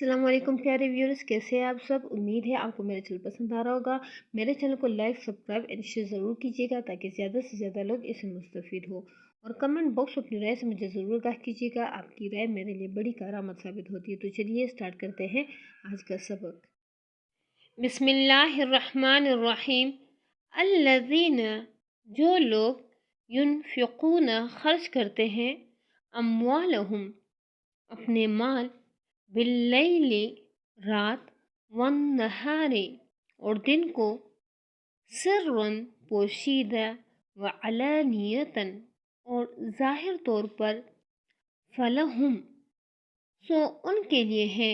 السلام علیکم پیارے ویورز، کیسے ہیں آپ سب؟ امید ہے آپ کو میرا چینل پسند آ رہا ہوگا۔ میرے چینل کو لائک، سبسکرائب اینڈ شیئر ضرور کیجیے گا تاکہ زیادہ سے زیادہ لوگ اس سے مستفید ہو، اور کمنٹ باکس میں اپنی رائے سے مجھے ضرور آگاہ کیجیے گا۔ آپ کی رائے میرے لیے بڑی کارآمد ثابت ہوتی ہے۔ تو چلیے اسٹارٹ کرتے ہیں آج کا سبق۔ بسم اللہ الرحمن الرحیم۔ الذین، جو لوگ ینفقون خرچ کرتے ہیں، اموالہم اپنے مال، باللیل رات، والنہار اور دن کو، سرًا پوشیدہ، وعلانیتاً اور ظاہر طور پر، فلہم سو ان کے لیے ہے،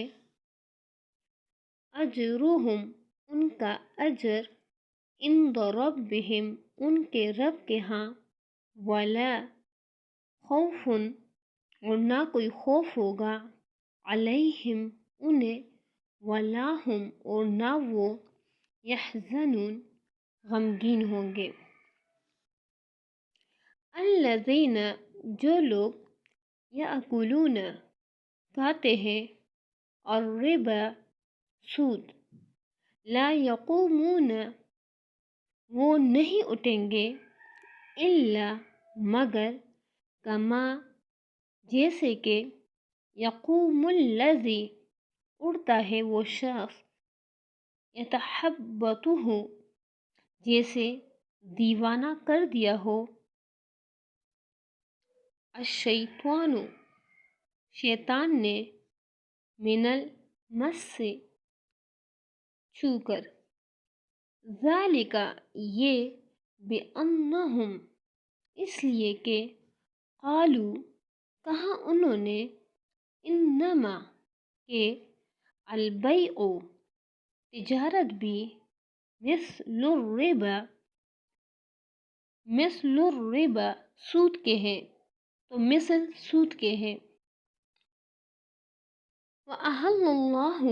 اجرہم ان کا اجر، عند ربہم ان کے رب کے ہاں، ولا خوف اور نہ کوئی خوف ہوگا، علیہم انہیں، ولا ہم اور نہ وہ، یحزنون غمگین ہوں گے۔ الذین، جو لوگ، یأکلون کھاتے ہیں، الربا سود، لا یقومون وہ نہیں اٹھیں گے، الا مگر، کما جیسے کہ، یقوم الذی اڑتا ہے وہ شخص، یتخبطہ جیسے دیوانہ کر دیا ہو، الشیطان شیطان نے، من المس سے چھو کر، ذالک یہ، بأنہم اس لیے کہ، قالوا کہا انہوں نے، انما کہ، البیع تجارت بھی، مثل الربا سود کے ہیں، تو مثل سود کے ہیں۔ وَأَحَلَّ اللَّهُ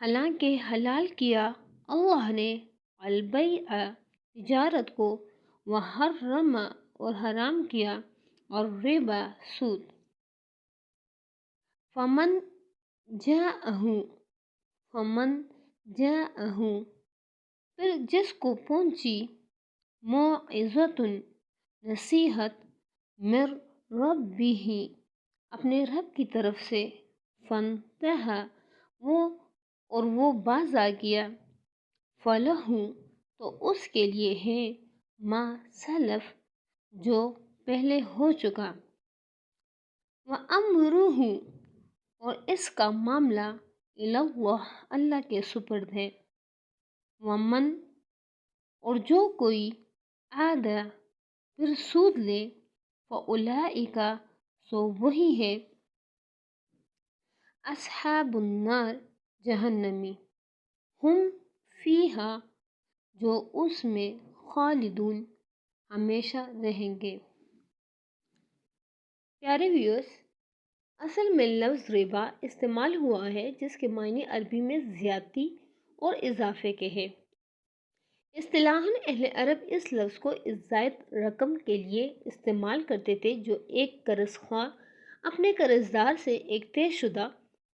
حالانکہ حلال کیا اللہ نے، البیع تجارت کو، وحرم اور حرام کیا، الربا سود۔ فمن جاءہ پھر جس کو پہنچی، موعظۃ نصیحت، من ربہ اپنے رب کی طرف سے، فانتہی وہ باز آ گیا، فلہ تو اس کے لیے ہے، ما سلف جو پہلے ہو چکا، وامرہ اور اس کا معاملہ، اللہ اللہ کے سپرد ہے، ومن اور جو کوئی، عاد پھر سود لے، فاولئک سو وہی ہے، اصحاب النار جہنمی، ہم فیہا جو اس میں، خالدون ہمیشہ رہیں گے۔ پیارے ویورز، اصل میں لفظ ربا استعمال ہوا ہے جس کے معنی عربی میں زیادتی اور اضافے کے ہیں۔ اصطلاحاً اہل عرب اس لفظ کو زائد رقم کے لیے استعمال کرتے تھے جو ایک قرض خواہ اپنے قرض دار سے ایک طے شدہ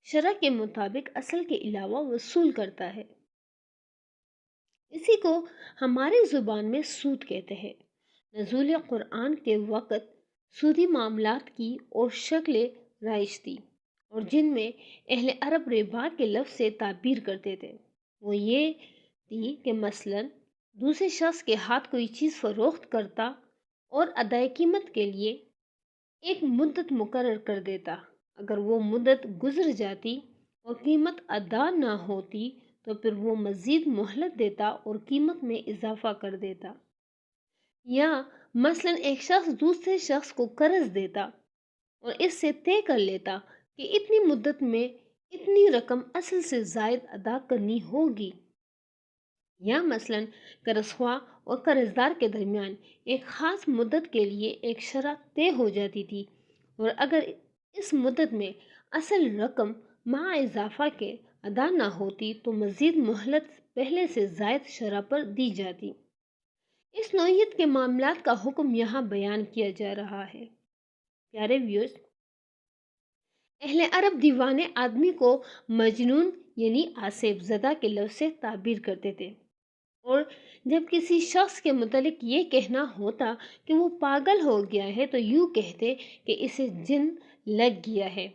شرح کے مطابق اصل کے علاوہ وصول کرتا ہے۔ اسی کو ہماری زبان میں سود کہتے ہیں۔ نزول قرآن کے وقت سودی معاملات کی اور شکلیں رائج تھی، اور جن میں اہل عرب ربا کے لفظ سے تعبیر کرتے تھے، وہ یہ تھی کہ مثلاً دوسرے شخص کے ہاتھ کوئی چیز فروخت کرتا اور ادائے قیمت کے لیے ایک مدت مقرر کر دیتا۔ اگر وہ مدت گزر جاتی اور قیمت ادا نہ ہوتی تو پھر وہ مزید مہلت دیتا اور قیمت میں اضافہ کر دیتا۔ یا مثلاً ایک شخص دوسرے شخص کو قرض دیتا اور اس سے طے کر لیتا کہ اتنی مدت میں اتنی رقم اصل سے زائد ادا کرنی ہوگی۔ یا مثلاً قرض خواہ اور قرض دار کے درمیان ایک خاص مدت کے لیے ایک شرح طے ہو جاتی تھی، اور اگر اس مدت میں اصل رقم مع اضافہ کے ادا نہ ہوتی تو مزید مہلت پہلے سے زائد شرح پر دی جاتی۔ اس نوعیت کے معاملات کا حکم یہاں بیان کیا جا رہا ہے۔ پیارے ویورز، اہل عرب دیوانے آدمی کو مجنون یعنی آصف زدہ کے لفظ سے تعبیر کرتے تھے، اور جب کسی شخص کے متعلق یہ کہنا ہوتا کہ وہ پاگل ہو گیا ہے تو یوں کہتے کہ اسے جن لگ گیا ہے۔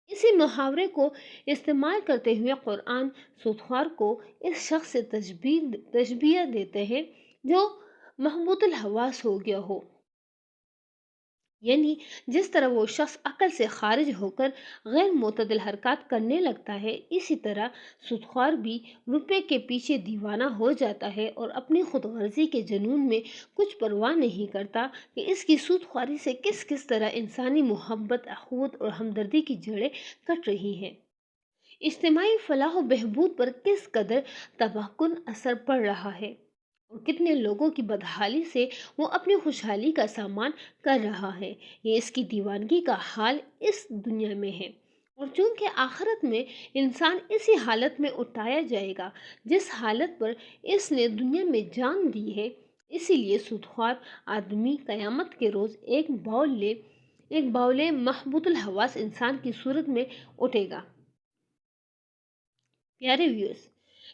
اسی محاورے کو استعمال کرتے ہوئے قرآن سودخوار کو اس شخص سے تشبیہ دیتے ہیں جو محبوط الحواس ہو گیا ہو، یعنی جس طرح وہ شخص عقل سے خارج ہو کر غیر معتدل حرکات کرنے لگتا ہے، اسی طرح سودخوار بھی روپے کے پیچھے دیوانہ ہو جاتا ہے اور اپنی خود غرضی کے جنون میں کچھ پرواہ نہیں کرتا کہ اس کی سودخواری سے کس طرح انسانی محبت، اخوت اور ہمدردی کی جڑیں کٹ رہی ہیں، اجتماعی فلاح و بہبود پر کس قدر تباہ کن اثر پڑ رہا ہے، اور کتنے لوگوں کی بدحالی سے وہ اپنی خوشحالی کا سامان کر رہا ہے۔ یہ اس کی دیوانگی کا حال اس دنیا میں ہے، اور چونکہ آخرت میں انسان اسی حالت میں اٹھایا جائے گا جس حالت پر اس نے دنیا میں جان دی ہے، اسی لیے سودخوار آدمی قیامت کے روز ایک باولے محبوط الحواس انسان کی صورت میں اٹھے گا۔ پیارے ویورز،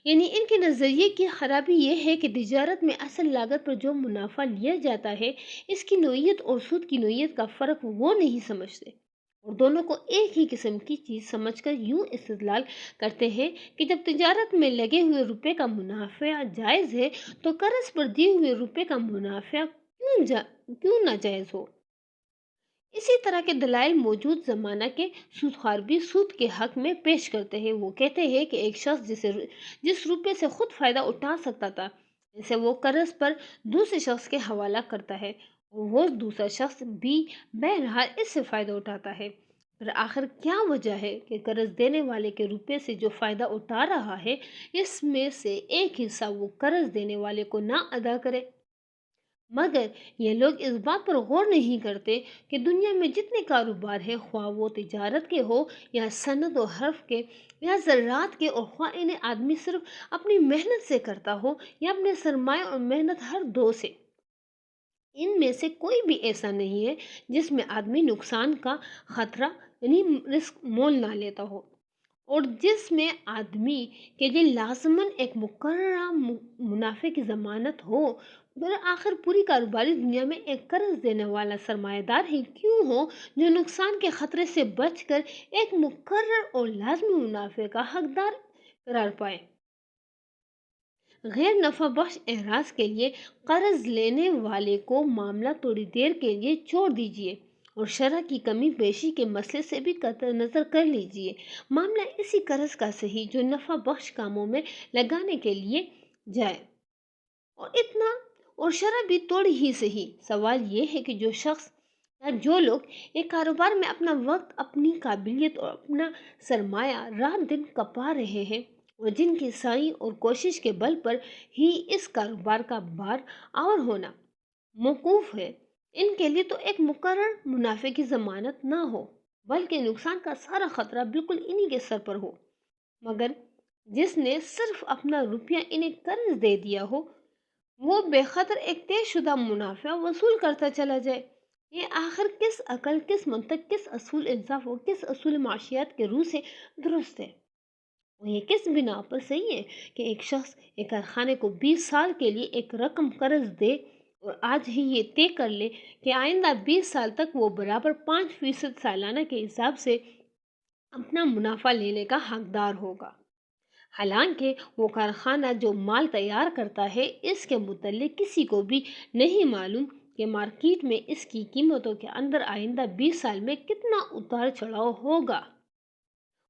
یعنی ان کے نظریے کی خرابی یہ ہے کہ تجارت میں اصل لاگت پر جو منافع لیا جاتا ہے، اس کی نوعیت اور سود کی نوعیت کا فرق وہ نہیں سمجھتے، اور دونوں کو ایک ہی قسم کی چیز سمجھ کر یوں استدلال کرتے ہیں کہ جب تجارت میں لگے ہوئے روپے کا منافع جائز ہے تو قرض پر دیے ہوئے روپے کا منافع کیوں ناجائز ہو۔ اسی طرح کے دلائل موجود زمانہ کے سودخوار بھی سود کے حق میں پیش کرتے ہیں۔ وہ کہتے ہیں کہ ایک شخص جس روپے سے خود فائدہ اٹھا سکتا تھا، اسے وہ قرض پر دوسرے شخص کے حوالہ کرتا ہے، اور وہ دوسرا شخص بھی بہرحال اس سے فائدہ اٹھاتا ہے۔ پھر آخر کیا وجہ ہے کہ قرض دینے والے کے روپے سے جو فائدہ اٹھا رہا ہے، اس میں سے ایک حصہ وہ قرض دینے والے کو نہ ادا کرے؟ مگر یہ لوگ اس بات پر غور نہیں کرتے کہ دنیا میں جتنے کاروبار ہیں، خواہ وہ تجارت کے ہو یا صنعت و حرف کے یا زراعت کے، اور خواہ انہیں آدمی صرف اپنی محنت سے کرتا ہو یا اپنے سرمایہ اور محنت ہر دو سے، ان میں سے کوئی بھی ایسا نہیں ہے جس میں آدمی نقصان کا خطرہ یعنی رسک مول نہ لیتا ہو، اور جس میں آدمی کے لیے لازماً ایک مقررہ منافع کی ضمانت ہو۔ پھر آخر پوری کاروباری دنیا میں ایک قرض دینے والا سرمایہ دار ہی کیوں ہو جو نقصان کے خطرے سے بچ کر ایک مقرر اور لازمی منافع کا حقدار قرار پائے۔ غیر نفع بخش اعراض کے لیے قرض لینے والے کو معاملہ تھوڑی دیر کے لیے چھوڑ دیجیے اور شرح کی کمی بیشی کے مسئلے سے بھی قطع نظر کر لیجیے۔ معاملہ اسی قرض کا صحیح جو نفع بخش کاموں میں لگانے کے لیے جائے، اور شرح بھی توڑی ہی صحیح۔ سوال یہ ہے کہ جو لوگ ایک کاروبار میں اپنا وقت، اپنی قابلیت اور اپنا سرمایہ رات دن کپا رہے ہیں، اور جن کی سعی اور کوشش کے بل پر ہی اس کاروبار کا بار آور ہونا موقوف ہے، ان کے لیے تو ایک مقرر منافع کی ضمانت نہ ہو بلکہ نقصان کا سارا خطرہ بالکل انہی کے سر پر ہو، مگر جس نے صرف اپنا روپیہ انہیں قرض دے دیا ہو وہ بے خطر ایک طے شدہ منافع وصول کرتا چلا جائے۔ یہ آخر کس عقل، کس منطق، کس اصول انصاف اور کس اصول معاشیات کے روح سے درست ہے؟ اور یہ کس بنا پر صحیح ہے کہ ایک شخص ایک کارخانے کو 20 سال کے لیے ایک رقم قرض دے اور آج ہی یہ طے کر لے کہ آئندہ 20 سال تک وہ برابر 5% سالانہ کے حساب سے اپنا منافع لینے کا حقدار ہوگا، حالانکہ وہ کارخانہ جو مال تیار کرتا ہے اس کے متعلق کسی کو بھی نہیں معلوم کہ مارکیٹ میں اس کی قیمتوں کے اندر آئندہ 20 سال میں کتنا اتار چڑھاؤ ہوگا۔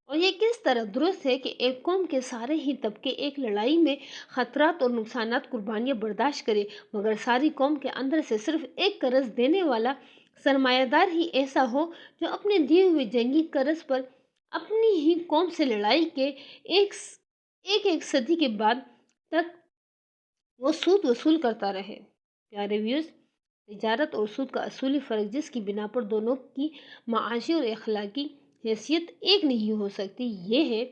اور یہ کس طرح درست ہے کہ ایک قوم کے سارے ہی طبقے ایک لڑائی میں خطرات اور نقصانات قربانیاں برداشت کرے، مگر ساری قوم کے اندر سے صرف ایک قرض دینے والا سرمایہ دار ہی ایسا ہو جو اپنے دیے ہوئے جنگی قرض پر اپنی ہی قوم سے لڑائی کے ایک صدی کے بعد تک وہ سود وصول کرتا رہے۔ پیارے ویورز، تجارت اور سود کا اصولی فرق جس کی بنا پر دونوں کی معاشی اور اخلاقی حیثیت ایک نہیں ہو سکتی یہ ہے: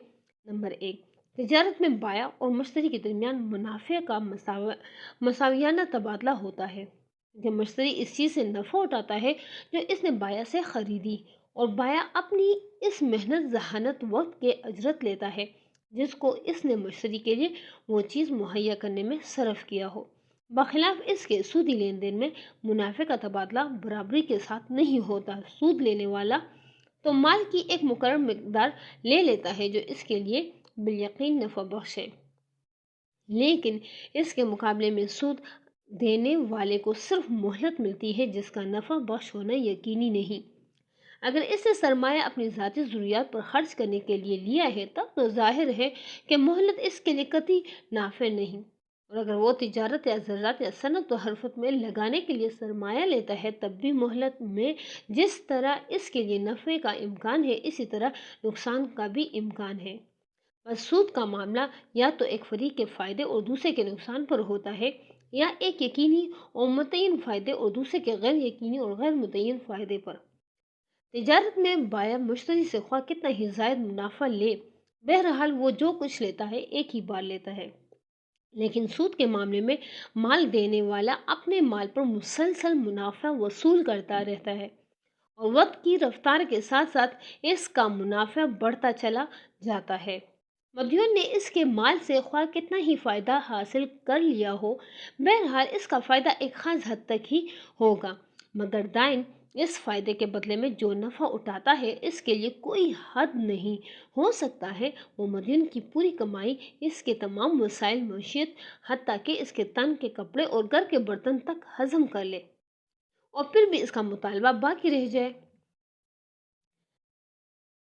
نمبر 1، تجارت میں بائع اور مشتری کے درمیان منافع کا مساویانہ تبادلہ ہوتا ہے، کہ مشتری اس چیز سے نفع اٹھاتا ہے جو اس نے بائع سے خریدی، اور بایا اپنی اس محنت ذہانت وقت کے اجرت لیتا ہے جس کو اس نے مشتری کے لیے وہ چیز مہیا کرنے میں صرف کیا ہو۔ بخلاف اس کے سودی لین دین میں منافع کا تبادلہ برابری کے ساتھ نہیں ہوتا۔ سود لینے والا تو مال کی ایک مقرر مقدار لے لیتا ہے جو اس کے لیے بالیقین نفع بخش ہے، لیکن اس کے مقابلے میں سود دینے والے کو صرف مہلت ملتی ہے جس کا نفع بخش ہونا یقینی نہیں۔ اگر اس نے سرمایہ اپنی ذاتی ضروریات پر خرچ کرنے کے لیے لیا ہے تب تو ظاہر ہے کہ مہلت اس کے لیے قطعی نافع نہیں، اور اگر وہ تجارت یا زراعت یا صنعت و حرفت میں لگانے کے لیے سرمایہ لیتا ہے تب بھی مہلت میں جس طرح اس کے لیے نفع کا امکان ہے اسی طرح نقصان کا بھی امکان ہے۔ بس سود کا معاملہ یا تو ایک فریق کے فائدے اور دوسرے کے نقصان پر ہوتا ہے، یا ایک یقینی اور متعین فائدے اور دوسرے کے غیر یقینی اور غیر متعین فائدے پر۔ تجارت میں بایا مشتری سے خواہ کتنا ہی زائد منافع لے، بہرحال وہ جو کچھ لیتا ہے ایک ہی بار لیتا ہے، لیکن سود کے معاملے میں مال دینے والا اپنے مال پر مسلسل منافع وصول کرتا رہتا ہے اور وقت کی رفتار کے ساتھ ساتھ اس کا منافع بڑھتا چلا جاتا ہے۔ مدیون نے اس کے مال سے خواہ کتنا ہی فائدہ حاصل کر لیا ہو، بہرحال اس کا فائدہ ایک خاص حد تک ہی ہوگا، مگر دائن اس فائدے کے بدلے میں جو نفع اٹھاتا ہے اس کے لیے کوئی حد نہیں۔ ہو سکتا ہے وہ مدیون کی پوری کمائی، اس کے تمام وسائل معیشت، حتیٰ کہ اس کے تن کے کپڑے اور گھر کے برتن تک ہضم کر لے، اور پھر بھی اس کا مطالبہ باقی رہ جائے۔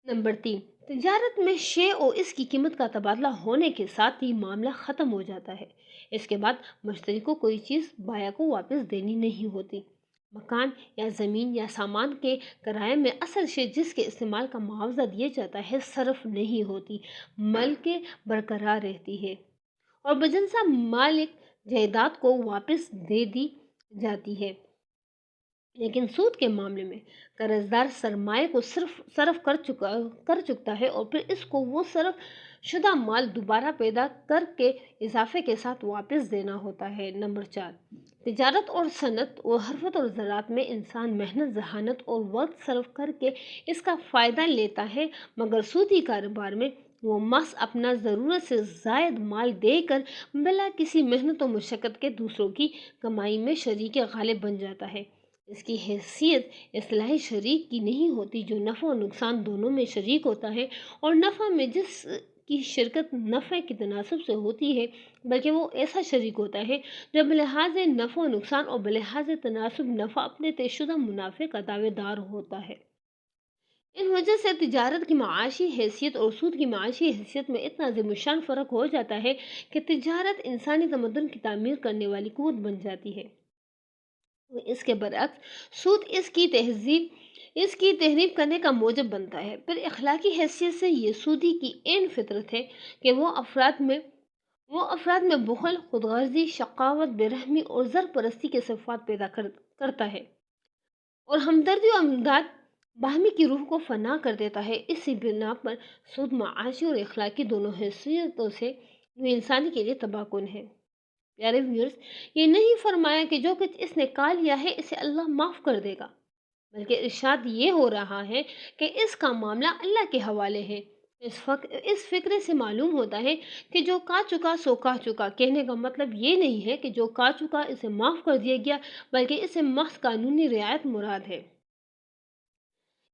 نمبر 3، تجارت میں شے اور اس کی قیمت کا تبادلہ ہونے کے ساتھ ہی معاملہ ختم ہو جاتا ہے۔ اس کے بعد مشتری کو کوئی چیز بایا کو واپس دینی نہیں ہوتی۔ مکان یا زمین یا سامان کے کرائے میں اصل شے جس کے استعمال کا معاوضہ دیا جاتا ہے صرف نہیں ہوتی، بلکہ برقرار رہتی ہے اور بجنسا مالک جائیداد کو واپس دے دی جاتی ہے۔ لیکن سود کے معاملے میں قرض دار سرمایہ کو صرف کر چکتا ہے اور پھر اس کو وہ صرف شدہ مال دوبارہ پیدا کر کے اضافے کے ساتھ واپس دینا ہوتا ہے۔ نمبر 4، تجارت اور صنعت و حرفت اور زراعت میں انسان محنت ذہانت اور وقت صرف کر کے اس کا فائدہ لیتا ہے، مگر سودی کاروبار میں وہ محض اپنا ضرورت سے زائد مال دے کر بلا کسی محنت و مشقت کے دوسروں کی کمائی میں شریک غالب بن جاتا ہے۔ اس کی حیثیت اصلاحی شریک کی نہیں ہوتی جو نفع و نقصان دونوں میں شریک ہوتا ہے، اور نفع میں جس کی شرکت نفع کے تناسب سے ہوتی ہے، بلکہ وہ ایسا شریک ہوتا ہے جو بلحاظ نفع و نقصان اور بلحاظ تناسب نفع اپنے طے شدہ منافع کا دعوے دار ہوتا ہے۔ ان وجہ سے تجارت کی معاشی حیثیت اور سود کی معاشی حیثیت میں اتنا عظیم الشان فرق ہو جاتا ہے کہ تجارت انسانی تمدن کی تعمیر کرنے والی قوت بن جاتی ہے، اس کے برعکس سود اس کی تحریف کرنے کا موجب بنتا ہے۔ پھر اخلاقی حیثیت سے یہ سودی کی عین فطرت ہے کہ وہ افراد میں بخل، خود غرضی، شقاوت، بے رحمی اور زر پرستی کے صفات پیدا کرتا ہے اور ہمدردی و امداد باہمی کی روح کو فنا کر دیتا ہے۔ اسی بنا پر سود معاشی اور اخلاقی دونوں حیثیتوں سے انسانی کے لیے تباہ کن ہے۔ پیارے ویورز، یہ نہیں فرمایا کہ جو کچھ اس نے کھا لیا ہے اسے اللہ معاف کر دے گا، بلکہ ارشاد یہ ہو رہا ہے کہ اس کا معاملہ اللہ کے حوالے ہے۔ اس فکرے سے معلوم ہوتا ہے کہ جو کھا چکا سو کھا چکا، کہنے کا مطلب یہ نہیں ہے کہ جو کھا چکا اسے معاف کر دیا گیا، بلکہ اسے محض قانونی رعایت مراد ہے،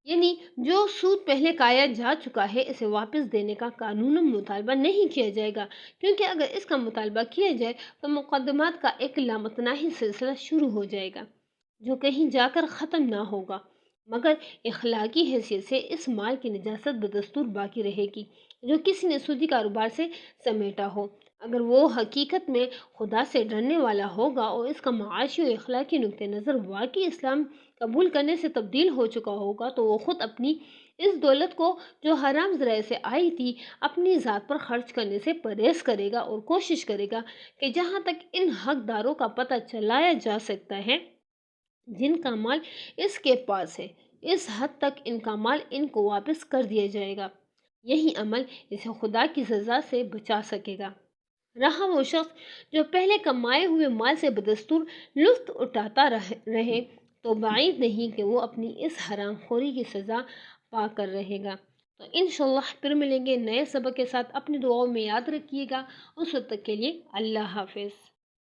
یعنی جو سود پہلے کھایا جا چکا ہے اسے واپس دینے کا قانوناً مطالبہ نہیں کیا جائے گا، کیونکہ اگر اس کا مطالبہ کیا جائے تو مقدمات کا ایک لامتناہی سلسلہ شروع ہو جائے گا جو کہیں جا کر ختم نہ ہوگا، مگر اخلاقی حیثیت سے اس مال کی نجاست بدستور باقی رہے گی جو کسی نے سودی کاروبار سے سمیٹا ہو۔ اگر وہ حقیقت میں خدا سے ڈرنے والا ہوگا اور اس کا معاشی و اخلاقی نقطہ نظر واقعی اسلام قبول کرنے سے تبدیل ہو چکا ہوگا تو وہ خود اپنی اس دولت کو جو حرام ذرائع سے آئی تھی اپنی ذات پر خرچ کرنے سے پرہیز کرے گا اور کوشش کرے گا کہ جہاں تک ان حقداروں کا پتہ چلایا جا سکتا ہے جن کا مال اس کے پاس ہے، اس حد تک ان کا مال ان کو واپس کر دیا جائے گا۔ یہی عمل اسے خدا کی سزا سے بچا سکے گا۔ رہا وہ شخص جو پہلے کمائے ہوئے مال سے بدستور لطف اٹھاتا رہے، تو بعید نہیں کہ وہ اپنی اس حرام خوری کی سزا پا کر رہے گا۔ تو انشاءاللہ پھر ملیں گے نئے سبق کے ساتھ، اپنی دعاؤں میں یاد رکھیے گا۔ اس وقت تک کے لیے اللہ حافظ۔